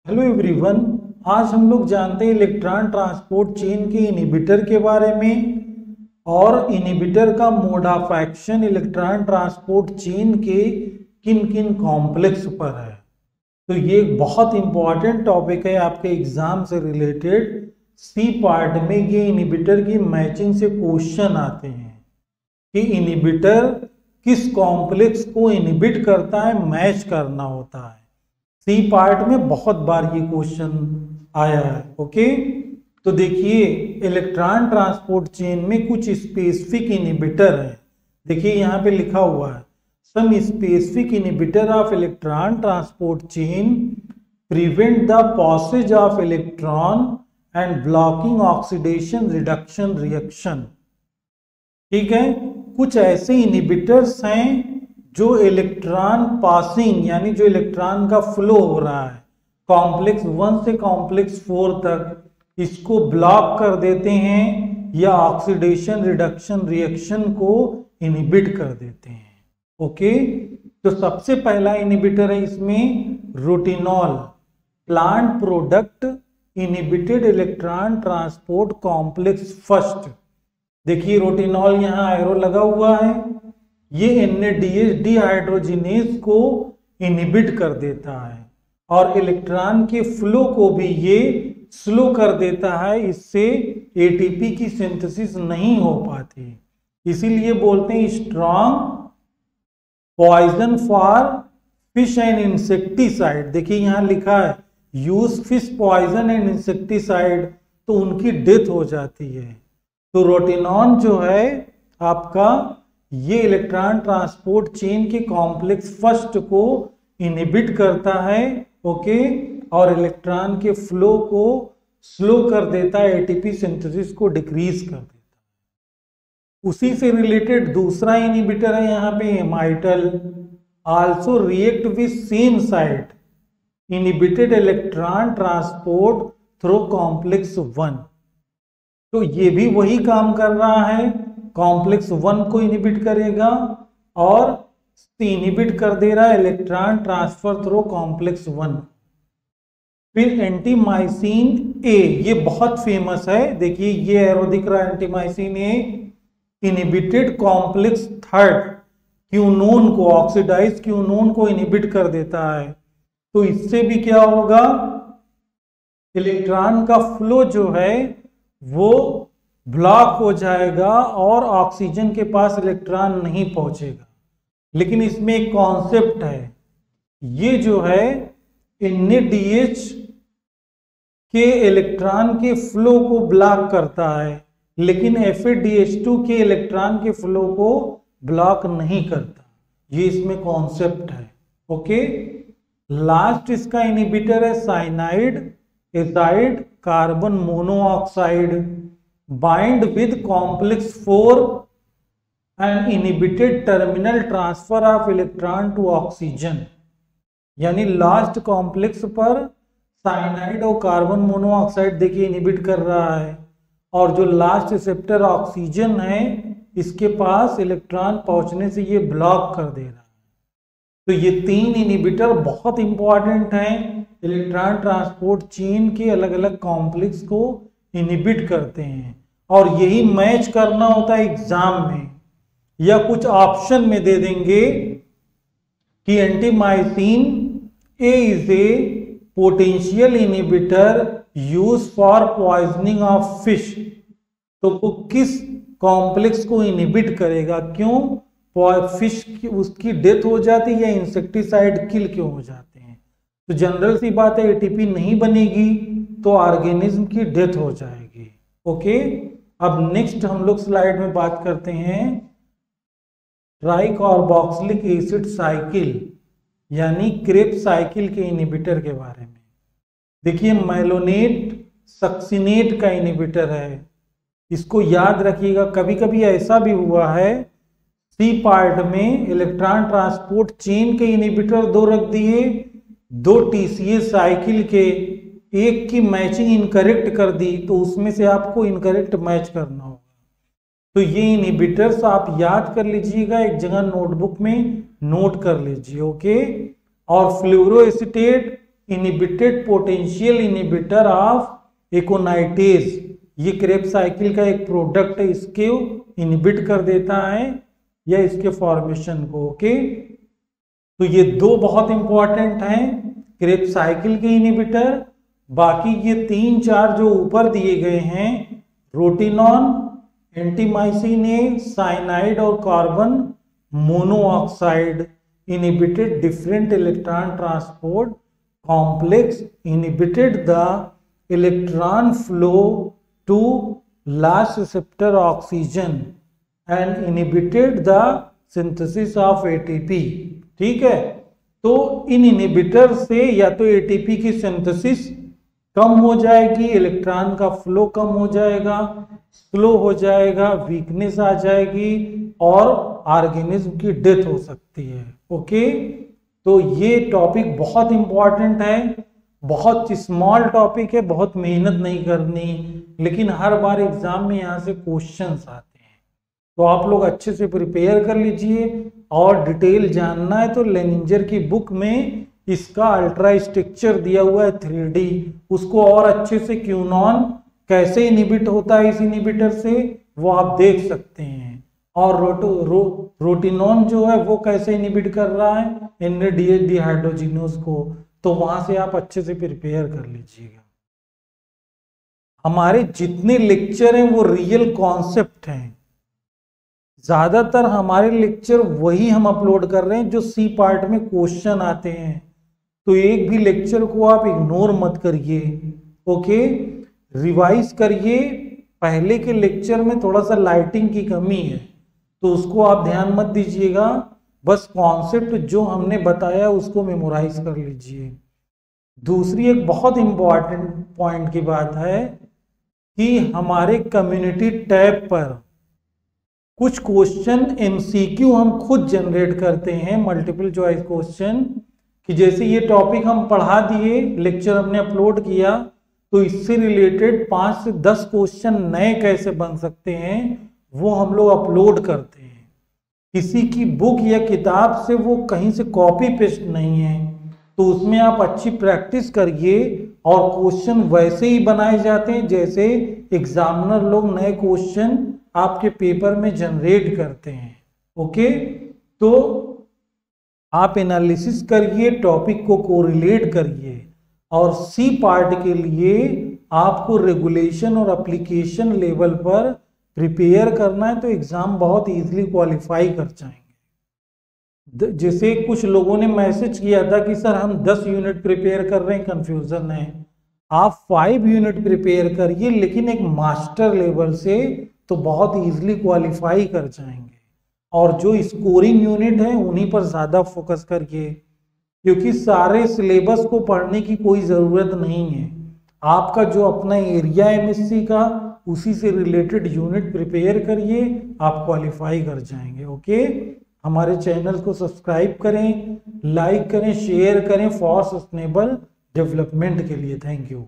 Hello everyone. आज हम लोग जानते हैं इलेक्ट्रॉन ट्रांसपोर्ट चेन के इनहिबिटर के बारे में और इनहिबिटर का mode of action electron transport chain के किन किन कॉम्प्लेक्स पर है। तो ये एक बहुत इंपॉर्टेंट टॉपिक है आपके एग्जाम से रिलेटेड। सी पार्ट में ये इनहिबिटर की मैचिंग से क्वेश्चन आते हैं कि इनहिबिटर किस कॉम्प्लेक्स को इनहिबिट करता है, मैच करना होता है। सी पार्ट में बहुत बार ये क्वेश्चन आया है। ओके, तो देखिए इलेक्ट्रॉन ट्रांसपोर्ट चेन में कुछ स्पेसिफिक इनहिबिटर है। देखिए यहाँ पे लिखा हुआ है some specific inhibitor of electron transport chain prevent the passage of electron and blocking oxidation reduction reaction. ठीक है, कुछ ऐसे इनहिबिटर्स हैं जो इलेक्ट्रॉन पासिंग यानी जो इलेक्ट्रॉन का फ्लो हो रहा है कॉम्प्लेक्स 1 से कॉम्प्लेक्स 4 तक, इसको ब्लॉक कर देते हैं या ऑक्सीडेशन रिडक्शन रिएक्शन को इनहिबिट कर देते हैं। ओके, तो सबसे पहला इनहिबिटर है इसमें rotenone, plant product inhibited electron transport complex first. देखिए रोटिनॉल यहाँ एरो लगा हुआ है, ये NADH डिहाइड्रोजिनेज को इनहिबिट कर देता है और इलेक्ट्रॉन के फ्लो को भी ये स्लो कर देता है, इससे ATP की सिंथेसिस नहीं हो पाती। इसीलिए बोलते हैं strong poison for fish and insecticide. देखिए यहाँ लिखा है use fish poison and insecticide, तो उनकी डेथ हो जाती है। तो रोटिनॉन जो है आपका ये इलेक्ट्रॉन ट्रांसपोर्ट चेन के कॉम्प्लेक्स फर्स्ट को इनहिबिट करता है। ओके, और इलेक्ट्रॉन के फ्लो को स्लो कर देता है, ATP सिंथेसिस को डिक्रीज कर देता है। उसी से रिलेटेड दूसरा इनहिबिटर है यहाँ पे amytal, also react with same site inhibited electron transport through complex 1। तो ये भी वही काम कर रहा है, कॉम्प्लेक्स 1 को इनहिबिट करेगा और इनहिबिट कर दे रहा है इलेक्ट्रॉन ट्रांसफर थ्रू कॉम्प्लेक्स 1। फिर एंटीमाइसिन ए, ये बहुत फेमस है। देखिए ये एरो दिख रहा है, एंटीमाइसिन ए इनहिबिटेड कॉम्प्लेक्स थर्ड क्यूनोन को, ऑक्सीडाइज क्यूनोन को इनहिबिट कर देता है। तो इससे भी क्या होगा, इलेक्ट्रॉन का फ्लो जो है वो ब्लॉक हो जाएगा और ऑक्सीजन के पास इलेक्ट्रॉन नहीं पहुंचेगा। लेकिन इसमें एक कॉन्सेप्ट है, ये जो है NADH के इलेक्ट्रॉन के फ्लो को ब्लॉक करता है, लेकिन FADH2 के इलेक्ट्रॉन के फ्लो को ब्लॉक नहीं करता। ये इसमें कॉन्सेप्ट है। ओके, लास्ट इसका इनहिबिटर है cyanide azide carbon monoxide, bind with complex 4 and inhibited terminal transfer of electron to oxygen. यानी लास्ट कॉम्प्लेक्स पर साइनाइड और कार्बन मोनोऑक्साइड देखिए इनहिबिट कर रहा है, और जो लास्ट रिसेप्टर ऑक्सीजन है इसके पास इलेक्ट्रॉन पहुंचने से ये ब्लॉक कर दे रहा है। तो ये 3 इनहिबिटर बहुत इंपॉर्टेंट हैं, इलेक्ट्रॉन ट्रांसपोर्ट चेन के अलग अलग कॉम्प्लेक्स को इनहिबिट करते हैं, और यही मैच करना होता है एग्जाम में, या कुछ ऑप्शन में दे देंगे कि antimycin A is a potential inhibitor use for poisoning of fish. तो वो किस कॉम्प्लेक्स को इनहिबिट करेगा, क्यों फिश की उसकी डेथ हो जाती है या इंसेक्टिसाइड किल क्यों हो जाते हैं। तो जनरल सी बात है ATP नहीं बनेगी तो ऑर्गेनिज्म की डेथ हो जाएगी। ओके, अब नेक्स्ट हम लोग स्लाइड में बात करते हैं ट्राइकार्बोक्सिलिक एसिड साइकिल यानी क्रेब साइकिल के इनहिबिटर के बारे में। देखिए मेलोनेट सक्सिनेट का इनहिबिटर है, इसको याद रखिएगा। कभी कभी ऐसा भी हुआ है सी पार्ट में इलेक्ट्रॉन ट्रांसपोर्ट चेन के इनहिबिटर 2 रख दिए, 2 TCA साइकिल के, एक की मैचिंग इनकरेक्ट कर दी, तो उसमें से आपको इनकरेक्ट मैच करना होगा। तो ये इनहिबिटर्स आप याद कर लीजिएगा, एक जगह नोटबुक में नोट कर लीजिए। ओके, और फ्लोरोएसीटेट इनिबिटेड पोटेंशियल इनिबिटर ऑफ एकोनाइटेज। ये क्रेब्स साइकिल का एक प्रोडक्ट है, इसके इनिबिट कर देता है या इसके फॉर्मेशन को। ओके, तो ये दो बहुत इंपॉर्टेंट हैं क्रेब्स साइकिल के इनिबिटर। बाकी ये 3-4 जो ऊपर दिए गए हैं, रोटिनॉन, एंटीमाइसिन ए, साइनाइड और carbon monoxide inhibited different electron transport complex, inhibited the electron flow to last receptor oxygen and inhibited the synthesis of ATP. ठीक है, तो इन इनिबिटर से या तो एटीपी की सिंथेसिस कम हो जाएगी, इलेक्ट्रॉन का फ्लो कम हो जाएगा, स्लो हो जाएगा, वीकनेस आ जाएगी और ऑर्गेनिज्म की डेथ हो सकती है। ओके, तो ये टॉपिक बहुत इंपॉर्टेंट है, बहुत स्मॉल टॉपिक है, बहुत मेहनत नहीं करनी, लेकिन हर बार एग्जाम में यहाँ से क्वेश्चंस आते हैं, तो आप लोग अच्छे से प्रिपेयर कर लीजिए। और डिटेल जानना है तो लेनिंजर की बुक में इसका अल्ट्रा स्ट्रक्चर दिया हुआ है 3D, उसको और अच्छे से क्यूनॉन कैसे इनिबिट होता है इस इनिबिटर से वो आप देख सकते हैं, और रोटिनॉन जो है वो कैसे इनिबिट कर रहा है NADH डिहाइड्रोजिनोज को, तो वहां से आप अच्छे से प्रिपेयर कर लीजिएगा। हमारे जितने लेक्चर हैं वो रियल कॉन्सेप्ट हैं, ज्यादातर हमारे लेक्चर वही हम अपलोड कर रहे हैं जो सी पार्ट में क्वेश्चन आते हैं, तो एक भी लेक्चर को आप इग्नोर मत करिए। ओके, रिवाइज करिए। पहले के लेक्चर में थोड़ा सा लाइटिंग की कमी है तो उसको आप ध्यान मत दीजिएगा, बस कॉन्सेप्ट जो हमने बताया उसको मेमोराइज कर लीजिए। दूसरी एक बहुत इंपॉर्टेंट पॉइंट की बात है कि हमारे कम्युनिटी टैब पर कुछ क्वेश्चन MCQ हम खुद जनरेट करते हैं, मल्टीपल चॉइस क्वेश्चन, कि जैसे ये टॉपिक हम पढ़ा दिए, लेक्चर हमने अपलोड किया, तो इससे रिलेटेड 5 से 10 क्वेश्चन नए कैसे बन सकते हैं वो हम लोग अपलोड करते हैं। किसी की बुक या किताब से वो कहीं से कॉपी पेस्ट नहीं है, तो उसमें आप अच्छी प्रैक्टिस करिए और क्वेश्चन वैसे ही बनाए जाते हैं जैसे एग्जामिनर लोग नए क्वेश्चन आपके पेपर में जनरेट करते हैं। ओके, तो आप एनालिसिस करिए, टॉपिक को कोरिलेट करिए, और सी पार्ट के लिए आपको रेगुलेशन और एप्लीकेशन लेवल पर प्रिपेयर करना है, तो एग्जाम बहुत इजीली क्वालिफाई कर जाएंगे। जैसे कुछ लोगों ने मैसेज किया था कि सर हम 10 यूनिट प्रिपेयर कर रहे हैं, कंफ्यूजन है। आप 5 यूनिट प्रिपेयर करिए, लेकिन एक मास्टर लेवल से, तो बहुत इजीली क्वालिफाई कर जाएंगे। और जो स्कोरिंग यूनिट है उन्हीं पर ज़्यादा फोकस करिए, क्योंकि सारे सिलेबस को पढ़ने की कोई ज़रूरत नहीं है। आपका जो अपना एरिया MSc का, उसी से रिलेटेड यूनिट प्रिपेयर करिए, आप क्वालिफाई कर जाएंगे। ओके, हमारे चैनल को सब्सक्राइब करें, लाइक करें, शेयर करें फॉर सस्टेनेबल डेवलपमेंट के लिए। Thank you.